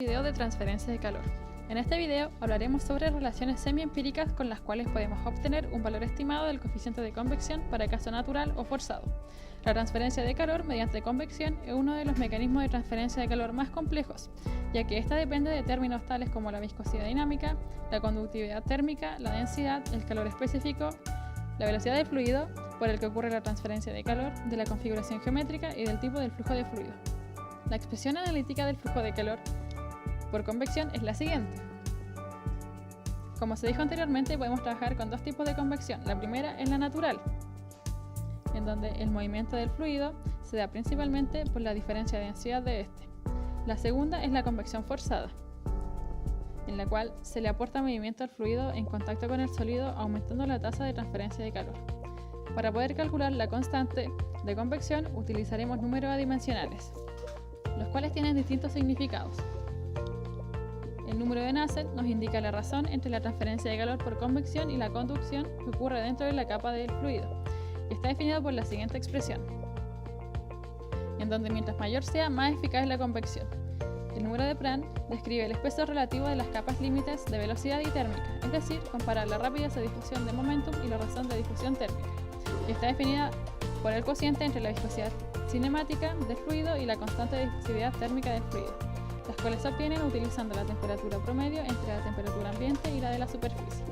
Video de transferencia de calor. En este video hablaremos sobre relaciones semiempíricas con las cuales podemos obtener un valor estimado del coeficiente de convección para caso natural o forzado. La transferencia de calor mediante convección es uno de los mecanismos de transferencia de calor más complejos, ya que ésta depende de términos tales como la viscosidad dinámica, la conductividad térmica, la densidad, el calor específico, la velocidad del fluido por el que ocurre la transferencia de calor, de la configuración geométrica y del tipo del flujo de fluido. La expresión analítica del flujo de calor por convección es la siguiente. Como se dijo anteriormente, podemos trabajar con dos tipos de convección. La primera es la natural, en donde el movimiento del fluido se da principalmente por la diferencia de densidad de este. La segunda es la convección forzada, en la cual se le aporta movimiento al fluido en contacto con el sólido, aumentando la tasa de transferencia de calor. Para poder calcular la constante de convección utilizaremos números adimensionales, los cuales tienen distintos significados. El número de Nusselt nos indica la razón entre la transferencia de calor por convección y la conducción que ocurre dentro de la capa del fluido, y está definido por la siguiente expresión, en donde mientras mayor sea, más eficaz es la convección. El número de Prandtl describe el espesor relativo de las capas límites de velocidad y térmica, es decir, compara la rapidez de difusión de momentum y la razón de difusión térmica, y está definida por el cociente entre la viscosidad cinemática del fluido y la constante de difusividad térmica del fluido, las cuales se obtienen utilizando la temperatura promedio entre la temperatura ambiente y la de la superficie.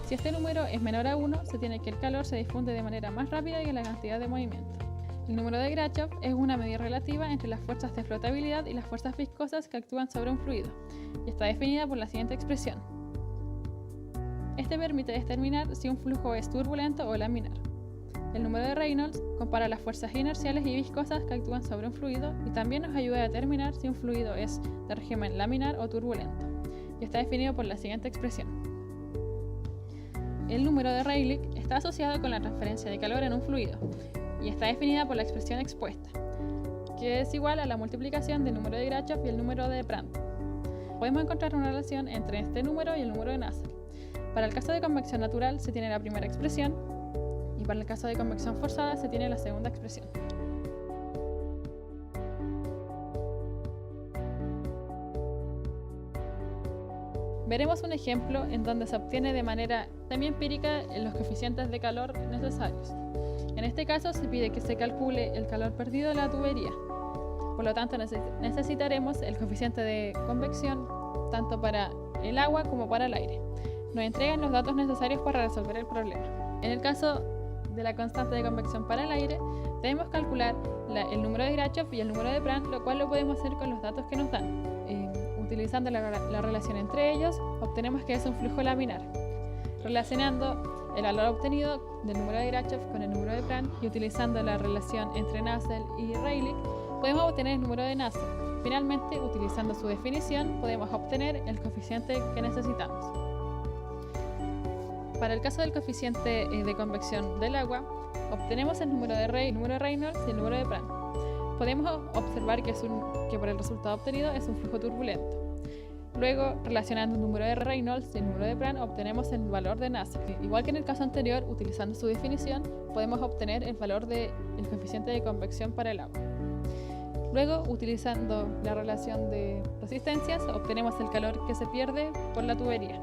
Si este número es menor a 1, se tiene que el calor se difunde de manera más rápida que la cantidad de movimiento. El número de Grachov es una medida relativa entre las fuerzas de flotabilidad y las fuerzas viscosas que actúan sobre un fluido, y está definida por la siguiente expresión. Este permite determinar si un flujo es turbulento o laminar. El número de Reynolds compara las fuerzas inerciales y viscosas que actúan sobre un fluido y también nos ayuda a determinar si un fluido es de régimen laminar o turbulento, y está definido por la siguiente expresión. El número de Rayleigh está asociado con la transferencia de calor en un fluido y está definida por la expresión expuesta, que es igual a la multiplicación del número de Grachov y el número de Prandtl. Podemos encontrar una relación entre este número y el número de Nusselt. Para el caso de convección natural se tiene la primera expresión, y para el caso de convección forzada se tiene la segunda expresión. Veremos un ejemplo en donde se obtiene de manera semiempírica los coeficientes de calor necesarios. En este caso se pide que se calcule el calor perdido de la tubería. Por lo tanto necesitaremos el coeficiente de convección tanto para el agua como para el aire. Nos entregan los datos necesarios para resolver el problema. En el caso de la constante de convección para el aire, debemos calcular el número de Grachov y el número de Prandtl, lo cual lo podemos hacer con los datos que nos dan. Utilizando la relación entre ellos, obtenemos que es un flujo laminar. Relacionando el valor obtenido del número de Grachov con el número de Prandtl y utilizando la relación entre Nusselt y Rayleigh, podemos obtener el número de Nusselt. Finalmente, utilizando su definición, podemos obtener el coeficiente que necesitamos. Para el caso del coeficiente de convección del agua, obtenemos el número de Reynolds y el número de Prandtl. Podemos observar que por el resultado obtenido es un flujo turbulento. Luego, relacionando el número de Reynolds y el número de Prandtl, obtenemos el valor de Nusselt. Igual que en el caso anterior, utilizando su definición, podemos obtener el valor del coeficiente de convección para el agua. Luego, utilizando la relación de resistencias, obtenemos el calor que se pierde por la tubería.